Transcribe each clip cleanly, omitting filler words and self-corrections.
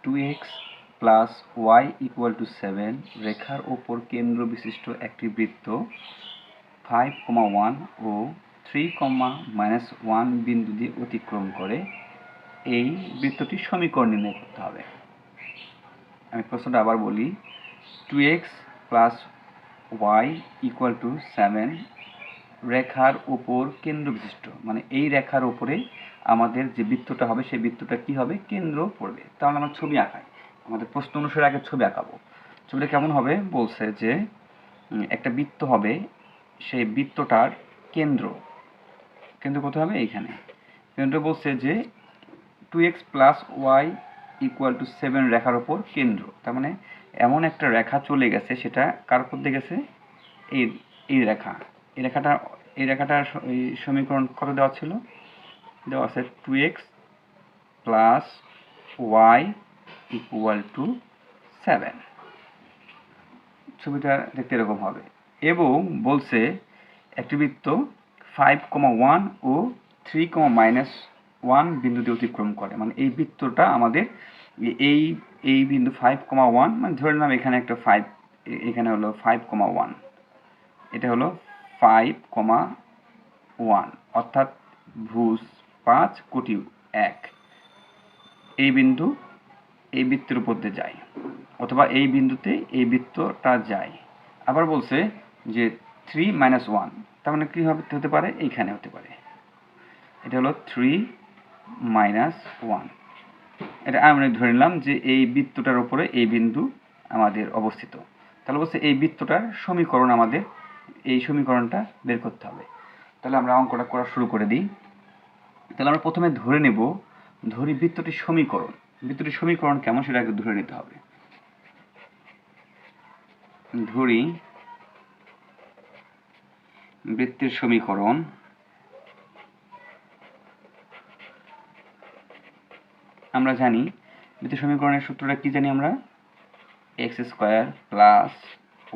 2x plus Y equal to 7 রেখার ওপর কেন্দ্র বিশিষ্ট একটি বৃত্ত 5,1 ও 3,-1 বিন্দু দিয়ে অতিক্রম করে এই বৃত্তটির সমীকরণ নির্ণয় করতে হবে। আমি প্রশ্নটা আবার বলি, 2x plus Y equal to 7 রেখার ওপর কেন্দ্র বিশিষ্ট, মানে এই রেখার ওপরে আমাদের যে বৃত্তটা হবে সেই বৃত্তটা কি হবে, কেন্দ্র পড়বে। তাহলে আমরা ছবি আঁকাই, আমাদের প্রশ্ন অনুসারে আগে ছবি আঁকাবো। ছবিটা কেমন হবে বলছে যে একটা বৃত্ত হবে, সেই বৃত্তটার কেন্দ্র কোথায় হবে, এইখানে কেন্দ্র বলছে যে 2x plus Y equal to 7 রেখার ওপর কেন্দ্র। তার মানে এমন একটা রেখা চলে গেছে, সেটা কার উপর দিয়ে গেছে, এই রেখাটার সমীকরণ কত দেওয়া ছিল, দেওয়া আছে 2x plus Y equal to 7। ছবিটা দেখতে এরকম হবে এবং বলছে একটি বৃত্ত 5,1 ও 3,-1 বিন্দুতে অতিক্রম করে, মানে এই বৃত্তটা আমাদের এই বিন্দু 5,1, মানে ধরে নিলাম এখানে একটা 5, এখানে হলো 5,1, এটা হলো 5,1, অর্থাৎ ভুজ 5 কোটি 1 এই বিন্দু এই বৃত্তের উপর দিয়ে যায়, অথবা এই বিন্দুতে এই বৃত্তটা যায়। আবার বলছে যে 3-1, তার মানে কি হতে পারে, এইখানে হতে পারে, এটা হলো 3-1। এটা আমরা ধরে নিলাম যে এই বৃত্তটার উপরে এই বিন্দু আমাদের অবস্থিত। তাহলে বলছে এই বৃত্তটার সমীকরণ আমাদের, এই সমীকরণটা বের করতে হবে। তাহলে আমরা অঙ্কটা করা শুরু করে দিই। তাহলে আমরা প্রথমে ধরি বৃত্তটির সমীকরণ। বৃত্তটির সমীকরণ কেমন সেটা আগে ধরে নিতে হবে। ধরি বৃত্তের সমীকরণ, আমরা জানি বৃত্তের সমীকরণের সূত্রটা কি জানি আমরা, X square plus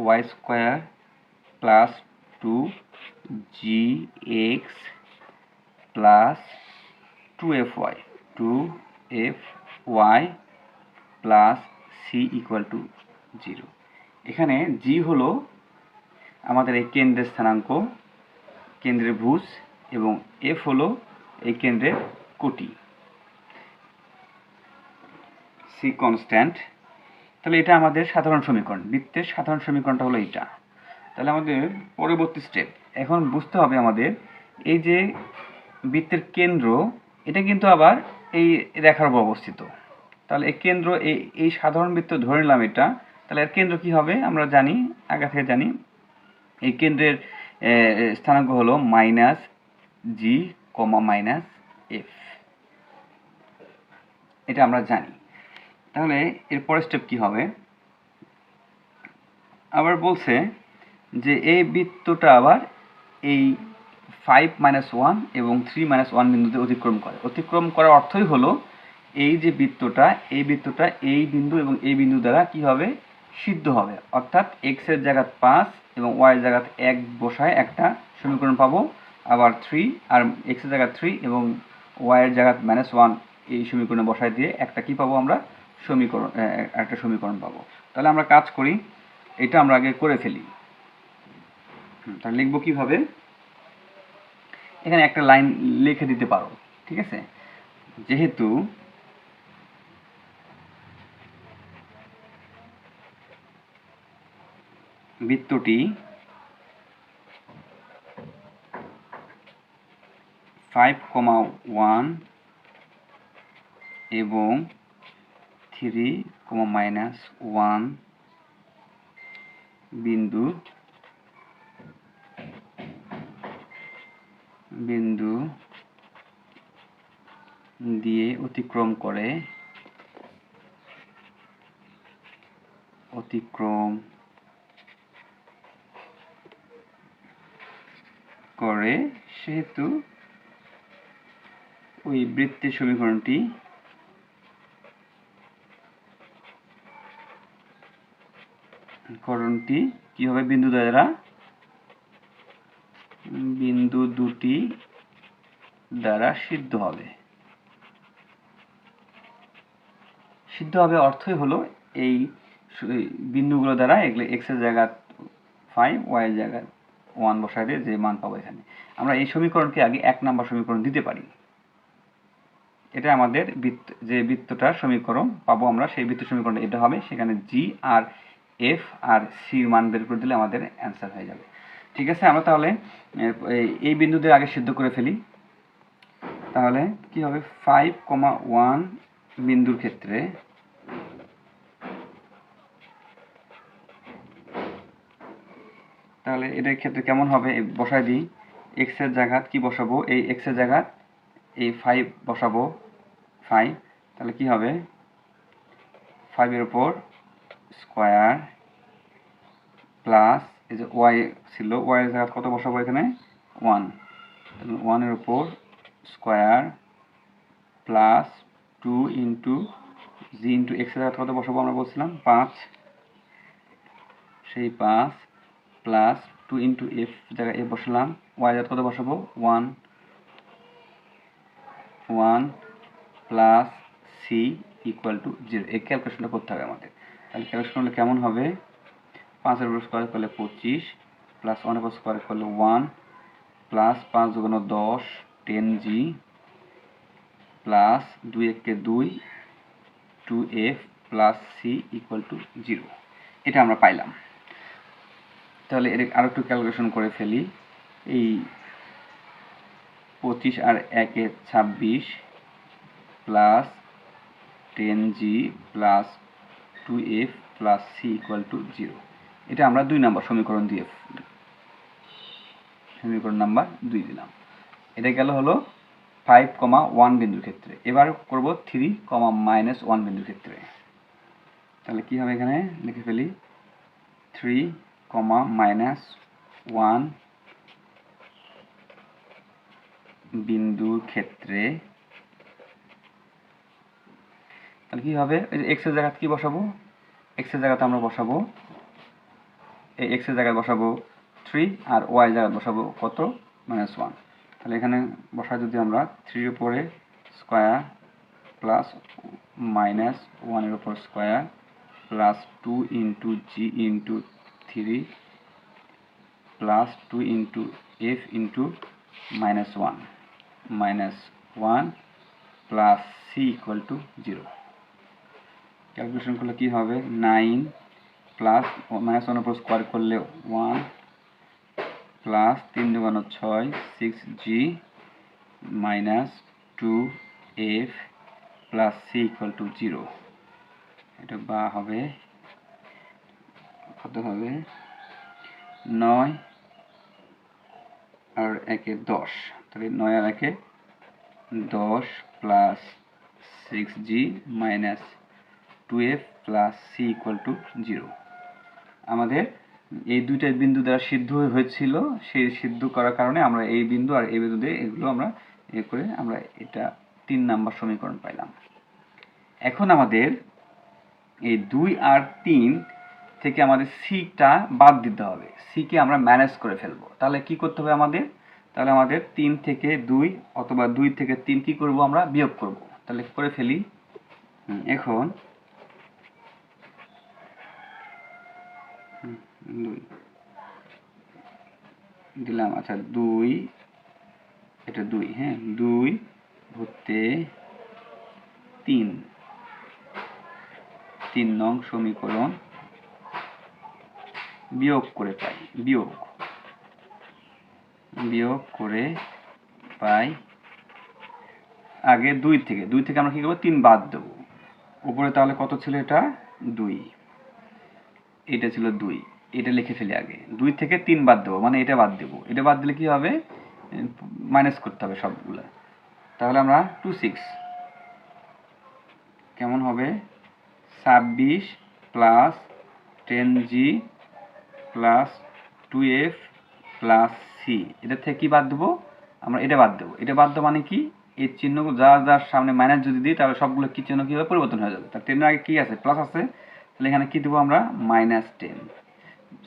Y square plus 2gx plus 2fy plus C equal to 0। এখানে জি হলো আমাদের এই কেন্দ্রের স্থানাঙ্ক, কেন্দ্রের ভুজ, এবং এফ হলো এই কেন্দ্রের কোটি, সি কনস্ট্যান্ট। তাহলে এটা আমাদের সাধারণ সমীকরণ, বৃত্তের সাধারণ সমীকরণটা হলো এটা। তাহলে আমাদের পরবর্তী স্টেপ, এখন বুঝতে হবে আমাদের এই যে বৃত্তের কেন্দ্র, এটা কিন্তু আবার এই রেখার উপর অবস্থিত। তাহলে এই কেন্দ্র, এই সাধারণ বৃত্ত ধরে নিলাম এটা, তাহলে এর কেন্দ্র কি হবে আমরা জানি, আগে থেকে জানি, এই কেন্দ্রের স্থানাঙ্ক হলো -g, -f, এটা আমরা জানি। তাহলে এর পরের স্টেপ কি হবে, আবার বলছে যে এই বৃত্তটা আবার এই 5-1 এবং 3-1 বিন্দুতে অতিক্রম করার অর্থই হলো এই যে বৃত্তটা, এই এই বিন্দু এবং এই বিন্দু দ্বারা কি হবে, সিদ্ধ হবে। অর্থাৎ x এর জায়গায় 5 এবং y এর জায়গায় 1 বসায় একটা সমীকরণ পাবো, আবার 3 আর x এর জায়গায় 3 এবং y এর জায়গায় -1 এই সমীকরণে বসায় দিয়ে একটা কি পাবো আমরা, একটা সমীকরণ পাবো। তাহলে আমরা কাজ করি, এটা আমরা আগে করে ফেলি। তাহলে লিখবো কিভাবে, এখানে একটা লাইন লিখে দিতে পারো, ঠিক আছে। যেহেতু বৃত্তটি 5,1 এবং 3,-1 বিন্দু দিয়ে অতিক্রম করে সেহেতু ওই বৃত্তের সমীকরণটি কি হবে, বিন্দু দুটি দ্বারা সিদ্ধ হবে। সিদ্ধ হবে অর্থই হলো এই বিন্দুগুলো দ্বারা এগুলো এক্সের জায়গা 5 ওয়াইয়ের জায়গায় 1 বসাই দিয়ে যে মান পাবো এখানে। আমরা এই সমীকরণকে আগে 1 নম্বর সমীকরণ দিতে পারি। এটা আমাদের যে বৃত্তটার সমীকরণ পাবো আমরা, সেই বৃত্ত সমীকরণটা এটা হবে। সেখানে জি আর এফ আর সির মান বের করে দিলে আমাদের অ্যান্সার হয়ে যাবে। ঠিক আছে, আমরা তাহলে এই বিন্দুদের আগে সিদ্ধ করে ফেলি। তাহলে কি হবে, 5,1 বিন্দুর ক্ষেত্রে তাহলে এটার ক্ষেত্রে কেমন হবে বসাই দিই। এক্স এর জায়গাত কি বসাবো, এই এক্স এর জায়গাত এই 5 বসাবো 5। তাহলে কি হবে, 5 এর উপর স্কয়ার প্লাস এই যে ওয়াই ছিল, ওয়াই এর জায়গাত কত বসাবো এখানে 1, 1 এর উপর square plus 2 into G into x এর জায়গাত কত বসাবো আমরা বলছিলাম 5, সেই 5 প্লাস 2 ইন্টু এফ জায়গায় এফ বসালাম, ওয়াই জায়গায় কত বসাবো 1 প্লাস সি ইকুয়াল টু 0। এই ক্যালকুলেশনটা করতে হবে আমাদের। তাহলে ক্যালকুলেশন করলে কেমন হবে, 5 এর উপর স্কোয়ার করলে 25 প্লাস 1 এর উপর স্কোয়ার করলে 1 প্লাস 5 দুগুণ 10 10g প্লাস 2 একে 2 2f plus C equal to 0। এটা আমরা পাইলাম। তাহলে এর আরো একটু ক্যালকুলেশন করে ফেলি। এই 25 আর 1 এ 26 plus 10g plus 2f plus C equal to 0। এটা আমরা 2 নম্বর সমীকরণ দিয়ে সমীকরণ নাম্বার 2 দিলাম। এটা গেল হলো 5,1 বিন্দুর ক্ষেত্রে। এবার করব 3,-1 বিন্দুর ক্ষেত্রে। তাহলে কি হবে, এখানে লিখে ফেলি 3,-1 বিন্দুর ক্ষেত্রে। তাহলে কি হবে, এক্স এর জায়গায় কি বসাবো, এক্স এর জায়গাতে আমরা বসাবো এই এক্স এর জায়গায় বসাবো 3 আর ওয়াই জায়গায় বসাবো কত -1। তাহলে এখানে বসাই যদি আমরা 3 এর উপরে স্কয়ার প্লাস -1 এর উপর square plus 2 into G into 3 plus 2 into F into -1 plus C equal to 0। Calculation করলে কি হবে, 9 প্লাস -1 উপর স্কোয়ার করলে 1 প্লাস 3 দুগুণ 6 6g minus 2f plus C equal to 0। এটা বা হবে কত হবে, 9 আর 1 এ 10। তাহলে 9 আর 1 এ 10 plus 6g minus 2f plus C equal to 0। আমাদের এই দুইটা বিন্দু দ্বারা সিদ্ধ হয়েছিল, সেই সিদ্ধ করার কারণে আমরা এই বিন্দু আর এই বিন্দু দিয়ে এগুলো আমরা করে আমরা এটা 3 নাম্বার সমীকরণ পাইলাম। এখন আমাদের এই 2 আর 3 থেকে আমাদের সিটা বাদ দিতে হবে। সিকে আমরা ম্যানেজ করে ফেলবো। তাহলে কি করতে হবে আমাদের, তাহলে আমাদের 3 থেকে 2 অথবা 2 থেকে 3 কি করব, আমরা বিয়োগ করব। তাহলে করে ফেলি। এখন 2 দিলাম, আচ্ছা 2 এটা 2, হ্যাঁ 2 হতে 3 নং সমীকরণ বিয়োগ করে পাই, বিয়োগ করে পাই আগে 2 থেকে আমরা কি করব, 3 বাদ দেব। উপরে তাহলে কত ছিল, এটা 2, এটা ছিল 2, এটা লিখে ফেলি আগে। 2 থেকে 3 বাদ দেবো, মানে এটা বাদ দেবো। এটা বাদ দিলে কি হবে, মাইনাস করতে হবে সবগুলো। তাহলে আমরা 26 কেমন হবে, 26 plus 10g plus 2f plus C. এটা থেকে কি বাদ দেবো, আমরা এটা বাদ দেবো। এটা বাদ দেবো মানে কি, এই চিহ্ন যার সামনে মাইনাস যদি দিই তাহলে সবগুলো কি চিহ্ন কি হবে, পরিবর্তন হয়ে যাবে। তার 10 এর আগে কি আছে, প্লাস আছে, তাহলে এখানে কি দেবো আমরা -10।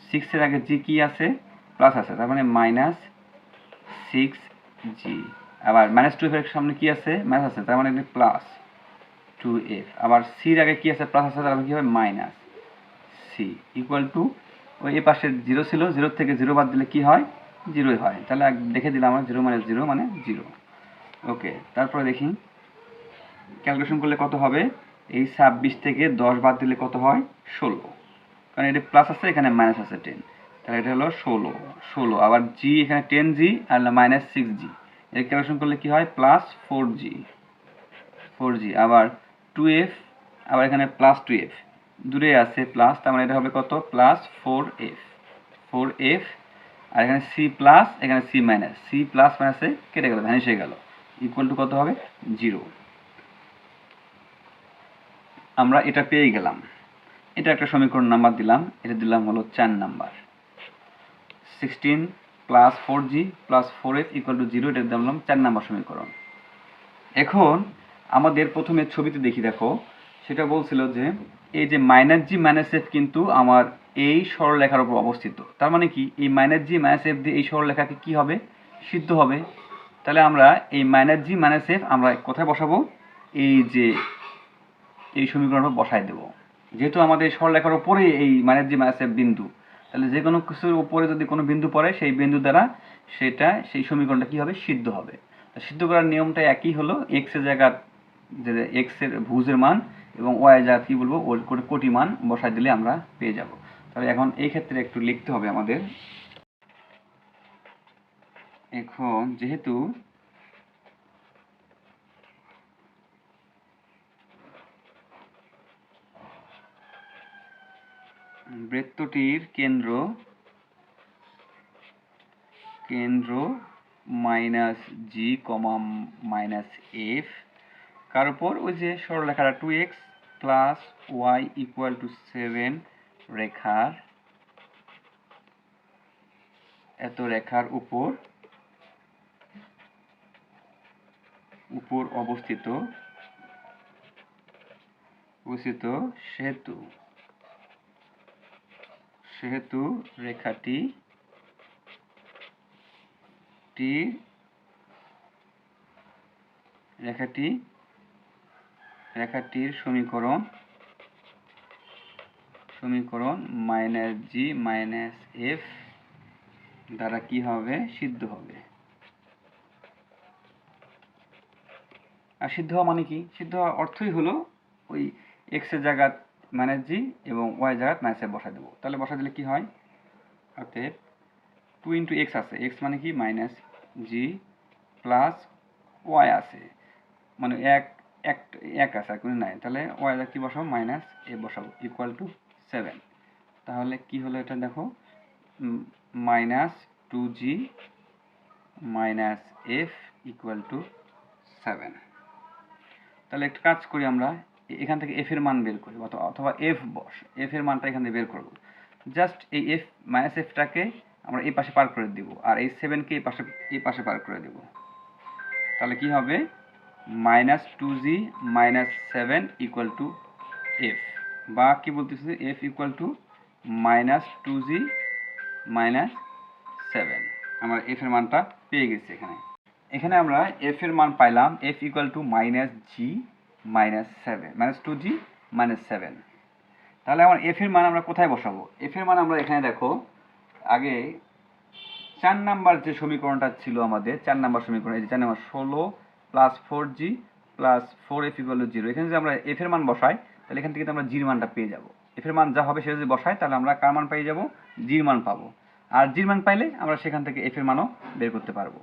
6 এর আগে জি কি আছে, প্লাস আছে, তার মানে -6g। আবার -2 এর সামনে কি আছে, মাইনাস আছে, তার মানে প্লাস 2f, আবার সির আগে কি আছে প্লাস আছে, তাহলে কি হবে মাইনাস সি ইকুয়াল টু ওই এই পাশে 0 ছিল, 0 থেকে 0 বাদ দিলে কি হয়, 0ই হয়। তাহলে দেখে দিলাম আমরা 0 মানে 0 মানে 0। ওকে, তারপরে দেখি ক্যালকুলেশন করলে কত হবে। এই 26 থেকে 10 বাদ দিলে কত হয়, 16, কারণ এটা প্লাস আছে এখানে মাইনাস আছে 10, তাহলে এটা হলো 16। আবার জি এখানে 10g আর মাইনাস 6g, এর ক্যালকুলেশন করলে কি হয় প্লাস 4g। আবার 2f, আবার এখানে প্লাস 2f, দূরে আছে প্লাস, তার মানে এটা হবে কত প্লাস 4f। আর এখানে সি প্লাস, এখানে সি মাইনাস, সি প্লাস মাইনাসে কেটে গেল, ভ্যানিশ হয়ে গেল, ইকুয়াল টু কত হবে 0। আমরা এটা পেয়ে গেলাম। এটা একটা সমীকরণ নাম্বার দিলাম, এটা দিলাম হলো 4 number. 16 plus 4g plus 4f equal to 0, এটা দিলাম 4 নাম্বার সমীকরণ। এখন আমাদের প্রথমে ছবিতে দেখি, দেখো সেটা বলছিল যে এই যে মাইনাস জি মাইনাস এফ কিন্তু আমার এই সরলরেখার উপর অবস্থিত। তার মানে কি এই মাইনাস জি মাইনাস এফ দিয়ে এই সরলরেখাকে কি হবে, সিদ্ধ হবে। তাহলে আমরা এই মাইনাস জি মাইনাস এফ আমরা কোথায় বসাবো, এই যে এই সমীকরণটা বসাই দেব। যেহেতু আমাদের সরলরেখার উপরে এই মাইনাস জি মাইনাস এফ বিন্দু, তাহলে যে কোনো কিছুর উপরে যদি কোনো বিন্দু পড়ে সেই বিন্দু দ্বারা সেই সমীকরণটা কি হবে, সিদ্ধ হবে। সিদ্ধ করার নিয়মটা একই হলো, এক্স এর জায়গা যে এক্স এর ভুজের মান এবং ওয়াই এর জায়গা কি বলবো ওর কোটি মান বসাই দিলে আমরা পেয়ে যাব। তাহলে এখন এই ক্ষেত্রে একটু লিখতে হবে আমাদের। এখন যেহেতু বৃত্তটির কেন্দ্র minus G comma minus F, কার উপর, ওই যে সরলরেখাটা 2x plus Y equal to 7 রেখার, এত রেখার উপর অবস্থিত সেহেতু রেখাটির সমীকরণ মাইনাস জি মাইনাস এফ দ্বারা কি হবে, সিদ্ধ হবে। আর সিদ্ধ হওয়া মানে কি, সিদ্ধ হওয়ার অর্থই হলো ওই এক্স এর জায়গা মাইনাস জি এবং ওয়াই জায়গা মাইনাস এফ বসাই দেবো। তাহলে বসাই দিলে কি হয়, অতএব 2 ইন্টু এক্স আছে, এক্স মানে কি মাইনাস জি প্লাস ওয়াই আছে, মানে এক আছে আর কোনো নাই, তাহলে ওয়াই কি বসাবো মাইনাস এফ বসাবো ইকুয়াল টু 7। তাহলে কি হলো এটা দেখো, minus 2g minus F equal to 7। তাহলে একটা কাজ করি আমরা, এখান থেকে এফ এর মান বের করি, অথবা এফ এর মানটা এখান থেকে বের করব। জাস্ট এই এফ মাইনাস এফটাকে আমরা এই পাশে পার করে দিব, আর এই 7কে এই পাশে পার করে দেব। তাহলে কি হবে, minus 2g minus 7 equal to F, বা কি বলতেছে F equal to minus 2g minus 7। আমরা এফ এর মানটা পেয়ে গেছি। এখানে আমরা এফ এর মান পাইলাম, F equal to minus G minus 7, minus 2g minus 7। তাহলে আমার এফ এর মান আমরা কোথায় বসাবো, এফ এর মান আমরা এখানে দেখো আগে 4 নাম্বার যে সমীকরণটা ছিল আমাদের, 4 নাম্বার সমীকরণ, এই যে 4 number 16 plus 4g plus 4f equal to 0, এখানে যদি আমরা এফ এর মান বসাই তাহলে এখান থেকে আমরা জির মানটা পেয়ে যাব। এফ এর মান যা হবে সেটা যদি বসাই তাহলে আমরা কার মান পেয়ে যাব, জির মান পাবো। আর জির মান পাইলে আমরা সেখান থেকে এফ এর মানও বের করতে পারবো।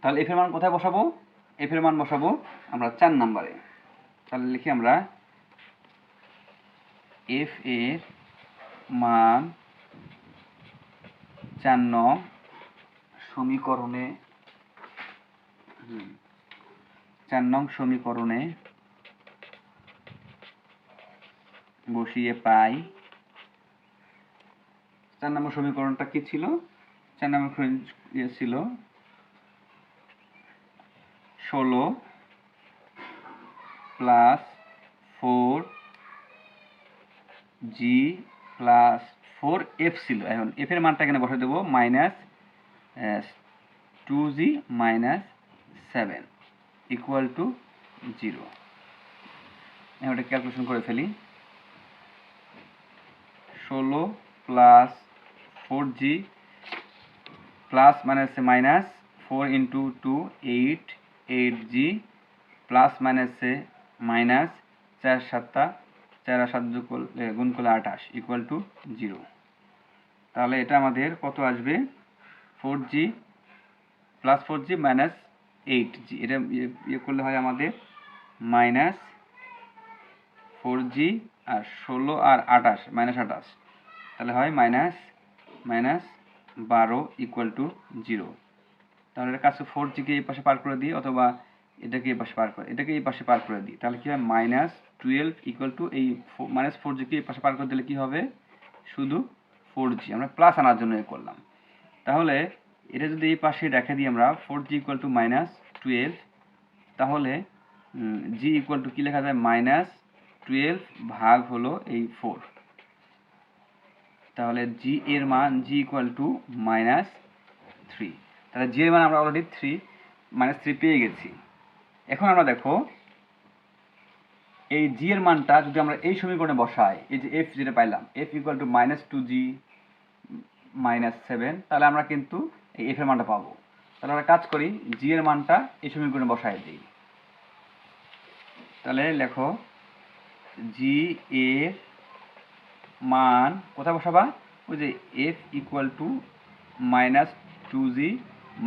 তাহলে এফ এর মান কোথায় বসাবো, এফ এর মান বসাবো আমরা 4 নাম্বারে। তাহলে লিখি আমরা এফ এর মান 4 নং সমীকরণে বসিয়ে পাই। 4 নম্বর সমীকরণটা কি ছিল, 4 নম্বর ছিল 16 প্লাস 4g প্লাস 4f ছিল। এখন এফ এর মানটা এখানে বসে দেবো minus 2g minus 7 equal to 0। এটা ক্যালকুলেশন করে ফেলি। 16 প্লাস 4g প্লাস মানে হচ্ছে মাইনাস 4 ইন্টু 2 8 8g প্লাস মানে হচ্ছে মাইনাস 4 7 4 আর 7 গুণ করলে 28 ইকুয়াল টু 0। তাহলে এটা আমাদের কত আসবে? 4g plus 4g minus 8g, এটা ইয়ে করলে হয় আমাদের মাইনাস 4g আর 16 আর 28 মাইনাস 28, তাহলে হয় মাইনাস 12 ইকুয়াল টু 0। তাহলে এটা কাছে 4g কে এই পাশে পার করে দিই, অথবা এটাকে এই পাশে পার করে এটাকে এই পাশে পার করে দিই, তাহলে কি হয় মাইনাস 12 ইকুয়াল টু এই মাইনাস 4g কে এই পাশে পার করে দিলে কি হবে? শুধু 4g। আমরা প্লাস আনার জন্য করলাম। তাহলে এটা যদি এই পাশে রেখে দিই আমরা 4g ইকুয়াল টু মাইনাস 12, তাহলে g ইকুয়াল টু কি লেখা যায়? মাইনাস 12 ভাগ হলো এই 4। তাহলে g এর মান g ইকুয়াল টু মাইনাস 3। তাহলে g এর মান আমরা অলরেডি -3 পেয়ে গেছি। এখন আমরা দেখো এই g এর মানটা যদি আমরা এই সমীকরণে বসাই, এই যে f যেটা পাইলাম f ইকুয়াল টু -2g -7, তাহলে আমরা কিন্তু এই f এর মানটা পাবো। তাহলে আমরা কাজ করি, g এর মানটা এই সমীকরণে বসাই দিই। তাহলে লেখো g এর মান কোথায় বসাবা? ওই যে f equal to -2g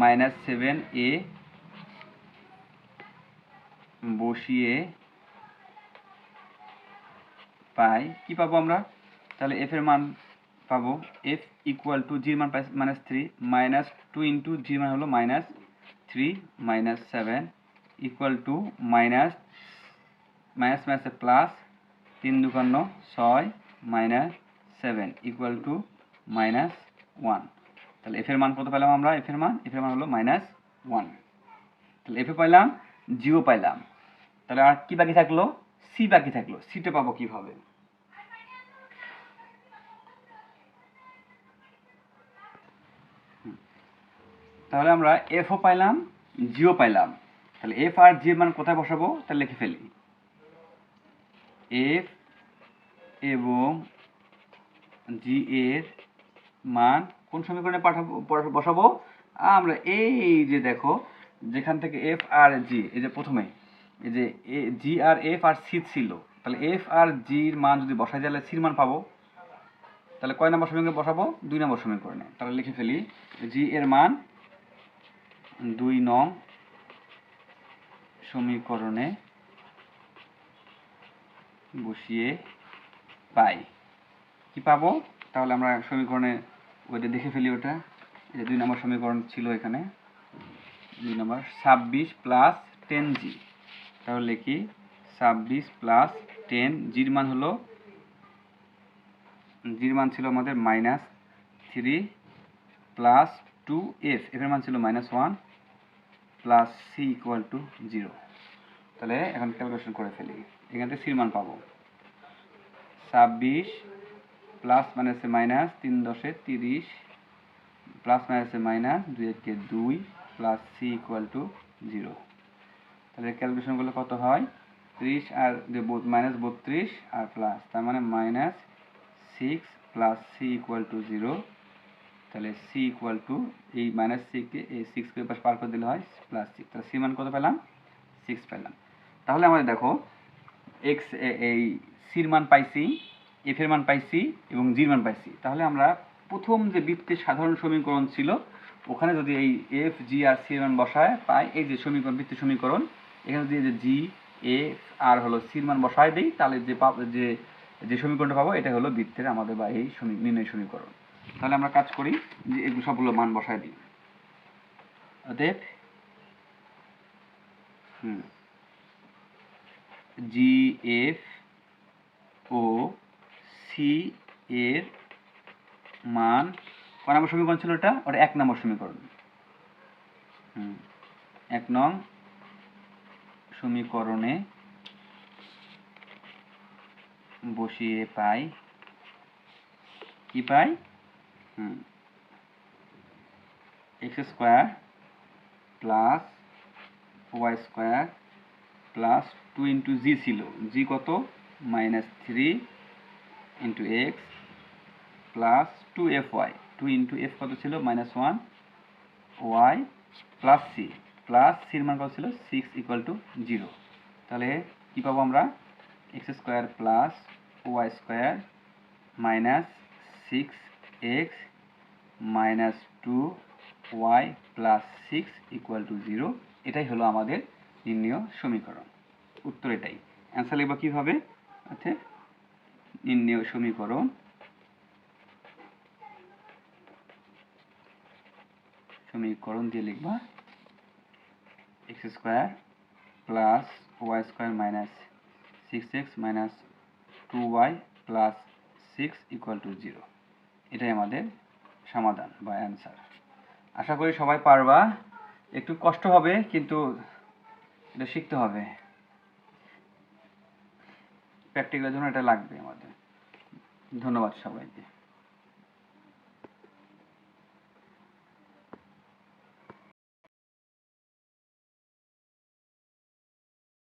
-7a বসিয়ে পাই কি পাবো আমরা? তাহলে f এর মান পাবো f ইকুয়াল টু g এর মান -3 -2 ইন্টু g এর মান হলো -3 -7 equal to minus plus 3 2 6 -7 equal to -1। তাহলে f এর মান কত পেলাম আমরা? f এর মান হলো -1। তাহলে f এ পাইলাম, g ও পাইলাম। তাহলে আর কি বাকি থাকলো? c বাকি থাকলো। c টা পাবো কিভাবে? তাহলে আমরা f ও পাইলাম, g ও পাইলাম। তাহলে f আর g এর মান কোথায় বসাবো? তাহলে লিখে ফেলি, f এবং g এর মান কোন সমীকরণে বসাবো? আমরা এই যে দেখো, যেখান থেকে f আর g, এই যে প্রথমে এই যে g আর f আর c ছিল, তাহলে f আর g এর মান যদি বসাই দিলে c এর মান পাবো। তাহলে কয় নম্বর সমীকরণে বসাবো? 2 নম্বর সমীকরণে। তাহলে লিখে ফেলি, g এর মান 2 নং সমীকরণে বসিয়ে পাই কি পাবো? তাহলে আমরা সমীকরণে ওইটা দেখে ফেলি, ওটা এই 2 নম্বর সমীকরণ ছিল এখানে, 2 নম্বর 26 প্লাস 10g। তাহলে লিখি 26 প্লাস 10, জির মান হলো, জির মান ছিল আমাদের -3 প্লাস 2f, এর মান ছিল -1 প্লাস c ইকুয়াল টু 0। তাহলে এখন ক্যালকুলেশন করে ফেলি, এখান থেকে c এর মান পাবো 26 প্লাস মানে হচ্ছে মাইনাস 3 10 30 প্লাস মানে হচ্ছে minus 2 1 2 plus c equal to 0। তাহলে ক্যালকুলেশন করলে কত হয়? 30 আর -32 আর প্লাস, তার মানে -6 প্লাস c ইকুয়াল টু 0। তাহলে c ইকুয়াল টু এই -6 কে এই 6 কে পাশে পার করে দিলে হয় +6। তাহলে c মান কত পেলাম? 6 পেলাম। তাহলে আমাদের দেখো x এই c এর মান পাইছি, f এর মান পাইছি এবং g এর মান পাইছি। তাহলে আমরা প্রথম যে বৃত্তের সাধারণ সমীকরণ ছিল, ওখানে যদি এই f g আর c এর মান বসায় পাই, এই যে সমীকরণ, বৃত্তের সমীকরণ, এখানে যদি যে g f আর হলো c এর মান বসায় দেই, তাহলে যে সমীকরণটা পাবো এটা হলো বৃত্তের আমাদের বা এই নির্ণয় সমীকরণ। তাহলে আমরা কাজ করি যে এগুলো সবগুলো মান বসায় দিই। অতএব GF ও C এর মান কয় নম্বর সমীকরণ ছিল ওটা? 1 নম্বর সমীকরণ। 1 নং সমীকরণে বসিয়ে পাই কি পাই? x² plus y² plus 2 into g ছিল, জি কত -3 into x plus 2fy, 2 into f কত ছিল -1 ওয়াই প্লাস সি, প্লাস সির মান কত ছিল 6 ইকুয়াল টু 0। তাহলে কী পাবো আমরা, X square plus Y square minus 6x minus 2y plus 6 equal to 0। এটাই হলো আমাদের নির্ণয় সমীকরণ। উত্তর এটাই। অ্যান্সার লিখব কীভাবে, আচ্ছা নির্ণয় সমীকরণ দিয়ে লিখবা X square plus Y square minus 6x minus 2y plus 6 equal to 0। এটাই আমাদের সমাধান বা অ্যান্সার। আশা করি সবাই পারবা, একটু কষ্ট হবে কিন্তু এটা শিখতে হবে, প্র্যাকটিক্যালের জন্য এটা লাগবে আমাদের। ধন্যবাদ সবাইকে।